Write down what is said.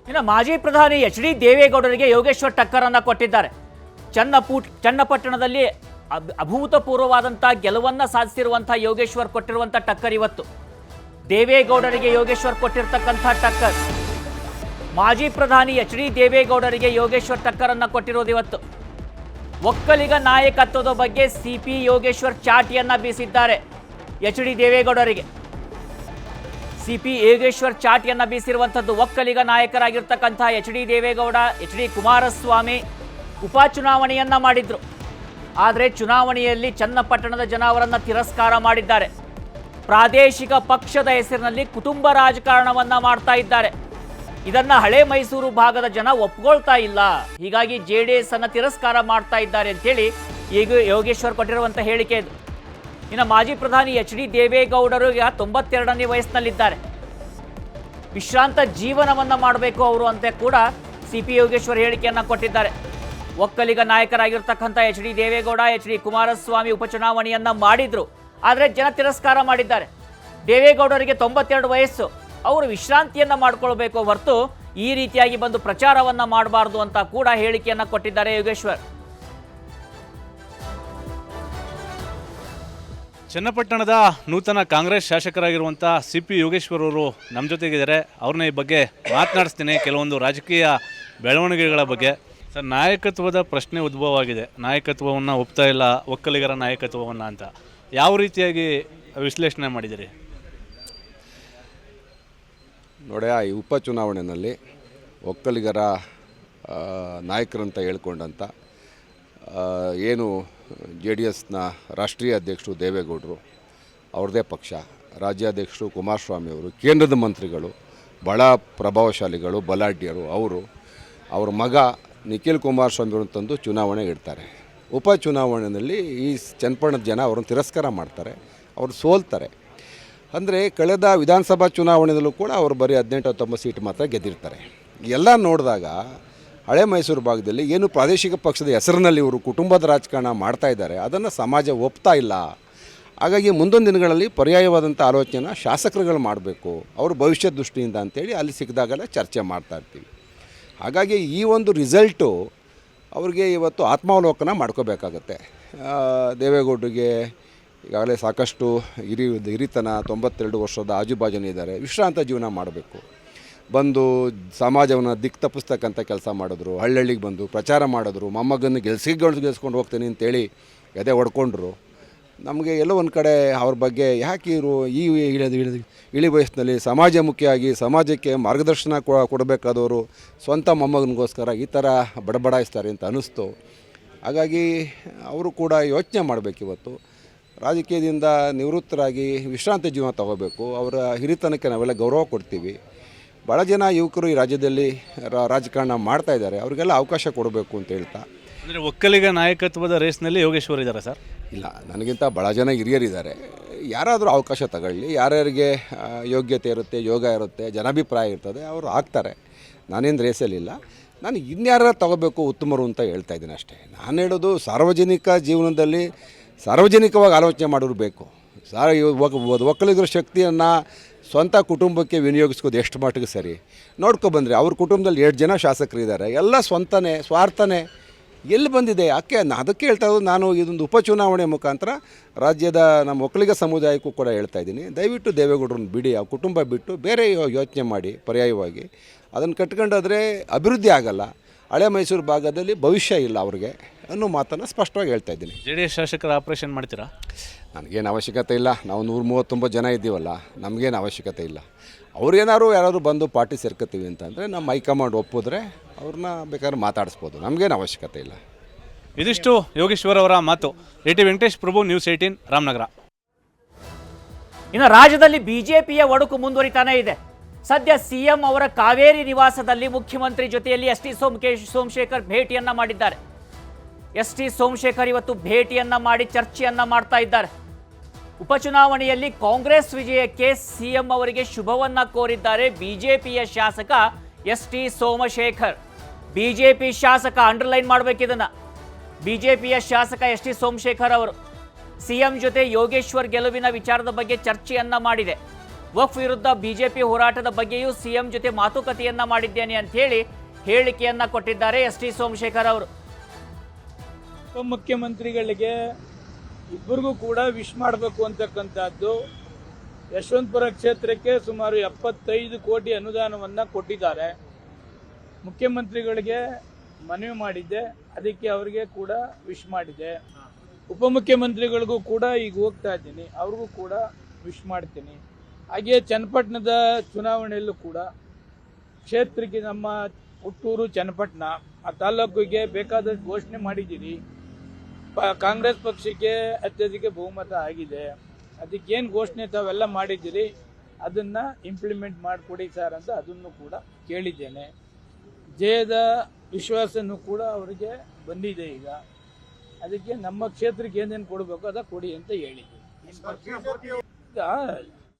ಇನ್ನು ಮಾಜಿ ಪ್ರಧಾನಿ ಎಚ್.ಡಿ. ದೇವೇಗೌಡರಿಗೆ ಯೋಗೇಶ್ವರ್ ಟಕ್ಕರ್ ಅನ್ನು ಕೊಟ್ಟಿದ್ದಾರೆ. ಚನ್ನಪಟ್ಟಣದಲ್ಲಿ ಅಭೂತಪೂರ್ವವಾದಂಥ ಗೆಲುವನ್ನ ಸಾಧಿಸಿರುವಂಥ ಯೋಗೇಶ್ವರ್ ಕೊಟ್ಟಿರುವಂಥ ಟಕ್ಕರ್ ಇವತ್ತು. ದೇವೇಗೌಡರಿಗೆ ಯೋಗೇಶ್ವರ್ ಕೊಟ್ಟಿರ್ತಕ್ಕಂಥ ಟಕ್ಕರ್. ಮಾಜಿ ಪ್ರಧಾನಿ ಎಚ್.ಡಿ. ದೇವೇಗೌಡರಿಗೆ ಯೋಗೇಶ್ವರ್ ಟಕ್ಕರ್ ಅನ್ನು ಕೊಟ್ಟಿರೋದು ಇವತ್ತು. ಒಕ್ಕಲಿಗ ನಾಯಕತ್ವದ ಬಗ್ಗೆ ಸಿಪಿ ಯೋಗೇಶ್ವರ್ ಚಾಟಿಯನ್ನ ಬೀಸಿದ್ದಾರೆ ಎಚ್.ಡಿ. ದೇವೇಗೌಡರಿಗೆ. ಸಿಪಿ ಯೋಗೇಶ್ವರ್ ಚಾಟಿಯನ್ನ ಬೀಸಿರುವಂಥದ್ದು. ಒಕ್ಕಲಿಗ ನಾಯಕರಾಗಿರ್ತಕ್ಕಂಥ ಎಚ್.ಡಿ. ದೇವೇಗೌಡ, ಎಚ್.ಡಿ. ಕುಮಾರಸ್ವಾಮಿ ಉಪಚುನಾವಣೆಯನ್ನ ಮಾಡಿದ್ರು. ಆದರೆ ಚುನಾವಣೆಯಲ್ಲಿ ಚನ್ನಪಟ್ಟಣದ ಜನ ಅವರನ್ನು ತಿರಸ್ಕಾರ ಮಾಡಿದ್ದಾರೆ. ಪ್ರಾದೇಶಿಕ ಪಕ್ಷದ ಹೆಸರಿನಲ್ಲಿ ಕುಟುಂಬ ರಾಜಕಾರಣವನ್ನ ಮಾಡ್ತಾ ಇದ್ದಾರೆ. ಇದನ್ನ ಹಳೆ ಮೈಸೂರು ಭಾಗದ ಜನ ಒಪ್ಕೊಳ್ತಾ ಇಲ್ಲ. ಹೀಗಾಗಿ JDS ಅನ್ನ ತಿರಸ್ಕಾರ ಮಾಡ್ತಾ ಇದ್ದಾರೆ ಅಂತೇಳಿ ಈಗ ಯೋಗೇಶ್ವರ್ ಕೊಟ್ಟಿರುವಂಥ ಹೇಳಿಕೆ ಇದು. ಇನ್ನು ಮಾಜಿ ಪ್ರಧಾನಿ ಎಚ್.ಡಿ. ದೇವೇಗೌಡರು 92ನೇ ವಯಸ್ಸಿನಲ್ಲಿದ್ದಾರೆ. ವಿಶ್ರಾಂತ ಜೀವನವನ್ನ ಮಾಡಬೇಕು ಅವರು ಅಂತ ಕೂಡ ಸಿಪಿ ಯೋಗೇಶ್ವರ್ ಹೇಳಿಕೆಯನ್ನ ಕೊಟ್ಟಿದ್ದಾರೆ. ಒಕ್ಕಲಿಗ ನಾಯಕರಾಗಿರ್ತಕ್ಕಂಥ ಎಚ್.ಡಿ. ದೇವೇಗೌಡ, ಎಚ್.ಡಿ. ಕುಮಾರಸ್ವಾಮಿ ಉಪಚುನಾವಣೆಯನ್ನ ಮಾಡಿದ್ರು. ಆದರೆ ಜನ ತಿರಸ್ಕಾರ ಮಾಡಿದ್ದಾರೆ. ದೇವೇಗೌಡರಿಗೆ 92 ವಯಸ್ಸು, ಅವರು ವಿಶ್ರಾಂತಿಯನ್ನ ಮಾಡ್ಕೊಳ್ಬೇಕು ಹೊರತು ಈ ರೀತಿಯಾಗಿ ಬಂದು ಪ್ರಚಾರವನ್ನ ಮಾಡಬಾರ್ದು ಅಂತ ಕೂಡ ಹೇಳಿಕೆಯನ್ನ ಕೊಟ್ಟಿದ್ದಾರೆ ಯೋಗೇಶ್ವರ್. ಚನ್ನಪಟ್ಟಣದ ನೂತನ ಕಾಂಗ್ರೆಸ್ ಶಾಸಕರಾಗಿರುವಂಥ ಸಿಪಿ ಯೋಗೇಶ್ವರ್ ಅವರು ನಮ್ಮ ಜೊತೆಗಿದ್ದಾರೆ. ಅವ್ರನ್ನ ಈ ಬಗ್ಗೆ ಮಾತನಾಡಿಸ್ತೀನಿ, ಕೆಲವೊಂದು ರಾಜಕೀಯ ಬೆಳವಣಿಗೆಗಳ ಬಗ್ಗೆ. ಸರ್, ನಾಯಕತ್ವದ ಪ್ರಶ್ನೆ ಉದ್ಭವವಾಗಿದೆ. ನಾಯಕತ್ವವನ್ನು ಒಪ್ತಾ ಇಲ್ಲ, ಒಕ್ಕಲಿಗರ ನಾಯಕತ್ವವನ್ನು ಅಂತ ಯಾವ ರೀತಿಯಾಗಿ ವಿಶ್ಲೇಷಣೆ ಮಾಡಿದ್ದೀರಿ? ನೋಡಿ, ಈ ಉಪಚುನಾವಣೆಯಲ್ಲಿ ಒಕ್ಕಲಿಗರ ನಾಯಕರಂತ ಹೇಳ್ಕೊಂಡಂಥ ಏನು JDSನ ರಾಷ್ಟ್ರೀಯ ಅಧ್ಯಕ್ಷರು ದೇವೇಗೌಡರು, ಅವ್ರದ್ದೇ ಪಕ್ಷ, ರಾಜ್ಯಾಧ್ಯಕ್ಷರು ಕುಮಾರಸ್ವಾಮಿ ಅವರು, ಕೇಂದ್ರದ ಮಂತ್ರಿಗಳು, ಭಾಳ ಪ್ರಭಾವಶಾಲಿಗಳು, ಬಲಾಢ್ಯರು, ಅವ್ರ ಮಗ ನಿಖಿಲ್ ಕುಮಾರಸ್ವಾಮಿ ಅವರು ತಂದು ಚುನಾವಣೆಗೆ ಇಡ್ತಾರೆ. ಉಪಚುನಾವಣೆಯಲ್ಲಿ ಈ ಚನ್ನಪಟ್ಟಣದ ಜನ ಅವ್ರನ್ನ ತಿರಸ್ಕಾರ ಮಾಡ್ತಾರೆ, ಅವರು ಸೋಲ್ತಾರೆ. ಅಂದರೆ ಕಳೆದ ವಿಧಾನಸಭಾ ಚುನಾವಣೆಯಲ್ಲೂ ಕೂಡ ಅವರು ಬರೀ 18-19 ಸೀಟ್ ಮಾತ್ರ ಗೆದ್ದಿರ್ತಾರೆ. ಎಲ್ಲ ನೋಡಿದಾಗ ಹಳೆ ಮೈಸೂರು ಭಾಗದಲ್ಲಿ ಏನು ಪ್ರಾದೇಶಿಕ ಪಕ್ಷದ ಹೆಸರಿನಲ್ಲಿ ಇವರು ಕುಟುಂಬದ ರಾಜಕಾರಣ ಮಾಡ್ತಾ ಇದ್ದಾರೆ, ಅದನ್ನು ಸಮಾಜ ಒಪ್ತಾ ಇಲ್ಲ. ಹಾಗಾಗಿ ಮುಂದೊಂದು ದಿನಗಳಲ್ಲಿ ಪರ್ಯಾಯವಾದಂಥ ಆಲೋಚನೆ ಶಾಸಕರುಗಳು ಮಾಡಬೇಕು, ಅವ್ರ ಭವಿಷ್ಯ ದೃಷ್ಟಿಯಿಂದ ಅಂತೇಳಿ ಅಲ್ಲಿ ಸಿಕ್ಕಿದಾಗೆಲ್ಲ ಚರ್ಚೆ ಮಾಡ್ತಾ ಇರ್ತೀವಿ. ಹಾಗಾಗಿ ಈ ಒಂದು ರಿಸಲ್ಟು ಅವ್ರಿಗೆ ಇವತ್ತು ಆತ್ಮಾವಲೋಕನ ಮಾಡ್ಕೋಬೇಕಾಗತ್ತೆ. ದೇವೇಗೌಡರಿಗೆ ಈಗಾಗಲೇ ಸಾಕಷ್ಟು ಹಿರಿತನ, 92 ವರ್ಷದ ಆಜುಬಾಜುನೇ ಇದ್ದಾರೆ, ವಿಶ್ರಾಂತ ಜೀವನ ಮಾಡಬೇಕು. ಬಂದು ಸಮಾಜವನ್ನು ದಿಕ್ಕು ತಪ್ಪಿಸ್ತಕ್ಕಂಥ ಕೆಲಸ ಮಾಡಿದ್ರು. ಹಳ್ಳಿಗೆ ಬಂದು ಪ್ರಚಾರ ಮಾಡಿದ್ರು, ಮೊಮ್ಮಗನ್ನು ಗೆಲ್ಸ್ಕೊಂಡು ಹೋಗ್ತೀನಿ ಅಂತೇಳಿ ಎದೆ ಹೊಡ್ಕೊಂಡ್ರು. ನಮಗೆ ಎಲ್ಲೋ ಒಂದು ಕಡೆ ಅವ್ರ ಬಗ್ಗೆ ಯಾಕೆ ಇವರು ಈ ಇಳಿ ವಯಸ್ಸಿನಲ್ಲಿ ಸಮಾಜಮುಖಿಯಾಗಿ ಸಮಾಜಕ್ಕೆ ಮಾರ್ಗದರ್ಶನ ಕೊಡಬೇಕಾದವರು ಸ್ವಂತ ಮೊಮ್ಮಗನಿಗೋಸ್ಕರ ಈ ಥರ ಬಡಬಡಾಯಿಸ್ತಾರೆ ಅಂತ ಅನ್ನಿಸ್ತು. ಹಾಗಾಗಿ ಅವರು ಕೂಡ ಯೋಚನೆ ಮಾಡಬೇಕಿವತ್ತು. ರಾಜಕೀಯದಿಂದ ನಿವೃತ್ತರಾಗಿ ವಿಶ್ರಾಂತಿ ಜೀವನ ತಗೋಬೇಕು. ಅವರ ಹಿರಿತನಕ್ಕೆ ನಾವೆಲ್ಲ ಗೌರವ ಕೊಡ್ತೀವಿ. ಭಾಳ ಜನ ಯುವಕರು ಈ ರಾಜ್ಯದಲ್ಲಿ ರಾಜಕಾರಣ ಮಾಡ್ತಾಯಿದ್ದಾರೆ, ಅವರಿಗೆಲ್ಲ ಅವಕಾಶ ಕೊಡಬೇಕು ಅಂತ ಹೇಳ್ತಾ. ಅಂದರೆ ಒಕ್ಕಲಿಗ ನಾಯಕತ್ವದ ರೇಸ್ನಲ್ಲಿ ಯೋಗೇಶ್ವರ್ ಇದ್ದಾರೆ ಸರ್? ಇಲ್ಲ, ನನಗಿಂತ ಭಾಳ ಜನ ಹಿರಿಯರಿದ್ದಾರೆ. ಯಾರಾದರೂ ಅವಕಾಶ ತಗೊಳ್ಳಿ, ಯಾರ್ಯಾರಿಗೆ ಯೋಗ್ಯತೆ ಇರುತ್ತೆ, ಯೋಗ ಇರುತ್ತೆ, ಜನಾಭಿಪ್ರಾಯ ಇರ್ತದೆ, ಅವರು ಆಗ್ತಾರೆ. ನಾನೇನು ರೇಸಲ್ಲಿಲ್ಲ. ನಾನು ಇನ್ಯಾರ ತಗೋಬೇಕು ಉತ್ತಮರು ಅಂತ ಹೇಳ್ತಾ ಇದ್ದೀನಿ ಅಷ್ಟೇ. ನಾನು ಹೇಳೋದು ಸಾರ್ವಜನಿಕ ಜೀವನದಲ್ಲಿ ಸಾರ್ವಜನಿಕವಾಗಿ ಆಲೋಚನೆ ಮಾಡೋರು ಬೇಕು. ಒಕ್ಕಲಿಗರ ಶಕ್ತಿಯನ್ನು ಸ್ವಂತ ಕುಟುಂಬಕ್ಕೆ ವಿನಿಯೋಗಿಸ್ಕೋದು ಎಷ್ಟು ಮಟ್ಟಿಗೆ ಸರಿ ನೋಡ್ಕೊಬಂದರೆ ಅವ್ರ ಕುಟುಂಬದಲ್ಲಿ 8 ಜನ ಶಾಸಕರಿದ್ದಾರೆ, ಎಲ್ಲ ಸ್ವಂತನೇ ಸ್ವಾರ್ಥನೇ ಎಲ್ಲಿ ಬಂದಿದೆ? ಅದಕ್ಕೆ ಹೇಳ್ತಾ ಇರೋದು ನಾನು. ಇದೊಂದು ಉಪಚುನಾವಣೆ ಮುಖಾಂತರ ರಾಜ್ಯದ ನಮ್ಮ ಒಕ್ಕಲಿಗ ಸಮುದಾಯಕ್ಕೂ ಕೂಡ ಹೇಳ್ತಾ ಇದ್ದೀನಿ, ದಯವಿಟ್ಟು ದೇವೇಗೌಡರನ್ನ ಬಿಡಿ, ಆ ಕುಟುಂಬ ಬಿಟ್ಟು ಬೇರೆ ಯೋಚನೆ ಮಾಡಿ. ಪರ್ಯಾಯವಾಗಿ ಅದನ್ನು ಕಟ್ಕೊಂಡಾದರೆ ಅಭಿವೃದ್ಧಿ ಆಗಲ್ಲ, ಹಳೆ ಮೈಸೂರು ಭಾಗದಲ್ಲಿ ಭವಿಷ್ಯ ಇಲ್ಲ ಅವ್ರಿಗೆ ಅನ್ನೋ ಮಾತನ್ನು ಸ್ಪಷ್ಟವಾಗಿ ಹೇಳ್ತಾ ಇದ್ದೀನಿ. JDS ಶಾಸಕರ ಆಪರೇಷನ್ ಮಾಡ್ತೀರಾ? ನನಗೇನು ಅವಶ್ಯಕತೆ ಇಲ್ಲ. ನಾವು 139 ಜನ ಇದ್ದೀವಲ್ಲ, ನಮಗೇನು ಅವಶ್ಯಕತೆ ಇಲ್ಲ. ಯಾರಾದರೂ ಬಂದು ಪಾರ್ಟಿ ಸೇರ್ಕೋತೀವಿ ಅಂತಂದರೆ ನಮ್ಮ ಹೈಕಮಾಂಡ್ ಒಪ್ಪಿದ್ರೆ ಅವ್ರನ್ನ ಬೇಕಾದ್ರೆ ಮಾತಾಡಿಸ್ಬೋದು, ನಮಗೇನು ಅವಶ್ಯಕತೆ ಇಲ್ಲ. ಇದಿಷ್ಟು ಯೋಗೇಶ್ವರ್ ಅವರ ಮಾತು. AT Venkatesh Prabhu, news 18, Ramanagara. ಇನ್ನು ರಾಜ್ಯದಲ್ಲಿ ಬಿಜೆಪಿಯ ಒಡುಕು ಮುಂದುವರಿತಾನೇ ಇದೆ. ಸದ್ಯ ಸಿಎಂ ಅವರ ಕಾವೇರಿ ನಿವಾಸದಲ್ಲಿ ಮುಖ್ಯಮಂತ್ರಿ ಜೊತೆಯಲ್ಲಿ ಎಸ್ ಟಿ ಸೋಮಶೇಖರ್ ಭೇಟಿಯನ್ನ ಮಾಡಿದ್ದಾರೆ. ಎಸ್ ಟಿ ಸೋಮಶೇಖರ್ ಇವತ್ತು ಭೇಟಿಯನ್ನ ಮಾಡಿ ಚರ್ಚೆಯನ್ನ ಮಾಡ್ತಾ ಇದ್ದಾರೆ. ಉಪಚುನಾವಣೆಯಲ್ಲಿ ಕಾಂಗ್ರೆಸ್ ವಿಜಯಕ್ಕೆ ಸಿಎಂ ಅವರಿಗೆ ಶುಭವನ್ನ ಕೋರಿದ್ದಾರೆ ಬಿಜೆಪಿಯ ಶಾಸಕ ಎಸ್ ಟಿ ಸೋಮಶೇಖರ್. ಬಿಜೆಪಿ ಶಾಸಕ, ಅಂಡರ್ಲೈನ್ ಮಾಡಬೇಕಿದನ್ನ, ಬಿಜೆಪಿಯ ಶಾಸಕ ಎಸ್ ಟಿ ಸೋಮಶೇಖರ್ ಅವರು ಸಿಎಂ ಜೊತೆ ಯೋಗೇಶ್ವರ್ ಗೆಲುವಿನ ವಿಚಾರದ ಬಗ್ಗೆ ಚರ್ಚೆಯನ್ನ ಮಾಡಿದೆ. ವಕ್ಫ್ ವಿರುದ್ಧ ಬಿಜೆಪಿ ಹೋರಾಟದ ಬಗ್ಗೆಯೂ ಸಿಎಂ ಜೊತೆ ಮಾತುಕತೆಯನ್ನ ಮಾಡಿದ್ದೇನೆ ಅಂತ ಹೇಳಿ ಹೇಳಿಕೆಯನ್ನ ಕೊಟ್ಟಿದ್ದಾರೆ ಎಸ್ ಟಿ ಸೋಮಶೇಖರ್ ಅವರು. ಉಪಮುಖ್ಯಮಂತ್ರಿಗಳಿಗೆ ಇಬ್ಬರಿಗೂ ಕೂಡ ವಿಶ್ ಮಾಡಬೇಕು ಅಂತಕ್ಕಂಥದ್ದು. ಯಶವಂತಪುರ ಕ್ಷೇತ್ರಕ್ಕೆ ಸುಮಾರು 75 ಕೋಟಿ ಅನುದಾನವನ್ನು ಕೊಟ್ಟಿದ್ದಾರೆ. ಮುಖ್ಯಮಂತ್ರಿಗಳಿಗೆ ಮನವಿ ಮಾಡಿದ್ದೆ, ಅದಕ್ಕೆ ಅವರಿಗೆ ಕೂಡ ವಿಶ್ ಮಾಡಿದೆ. ಉಪಮುಖ್ಯಮಂತ್ರಿಗಳಿಗೂ ಕೂಡ ಈಗ ಹೋಗ್ತಾ ಇದ್ದೀನಿ, ಅವ್ರಿಗೂ ಕೂಡ ವಿಶ್ ಮಾಡ್ತೀನಿ. ಹಾಗೆಯೇ ಚನ್ನಪಟ್ಟಣದ ಚುನಾವಣೆಯಲ್ಲೂ ಕೂಡ ಕ್ಷೇತ್ರಕ್ಕೆ ನಮ್ಮ ಹುಟ್ಟೂರು ಚನ್ನಪಟ್ಟಣ ಆ ತಾಲೂಕಿಗೆ ಬೇಕಾದಷ್ಟು ಘೋಷಣೆ ಮಾಡಿದ್ದೀರಿ. ಕಾಂಗ್ರೆಸ್ ಪಕ್ಷಕ್ಕೆ ಅತ್ಯಧಿಕ ಬಹುಮತ ಆಗಿದೆ. ಅದಕ್ಕೇನು ಘೋಷಣೆ ತಾವೆಲ್ಲ ಮಾಡಿದ್ದೀರಿ ಅದನ್ನು ಇಂಪ್ಲಿಮೆಂಟ್ ಮಾಡಿಕೊಡಿ ಸರ್ ಅಂತ ಅದನ್ನು ಕೂಡ ಕೇಳಿದ್ದೇನೆ. ಜಯದ ವಿಶ್ವಾಸನೂ ಕೂಡ ಅವರಿಗೆ ಬಂದಿದೆ. ಈಗ ಅದಕ್ಕೆ ನಮ್ಮ ಕ್ಷೇತ್ರಕ್ಕೆ ಏನೇನು ಕೊಡಬೇಕು ಅದ ಕೊಡಿ ಅಂತ ಹೇಳಿದ್ದೀನಿ.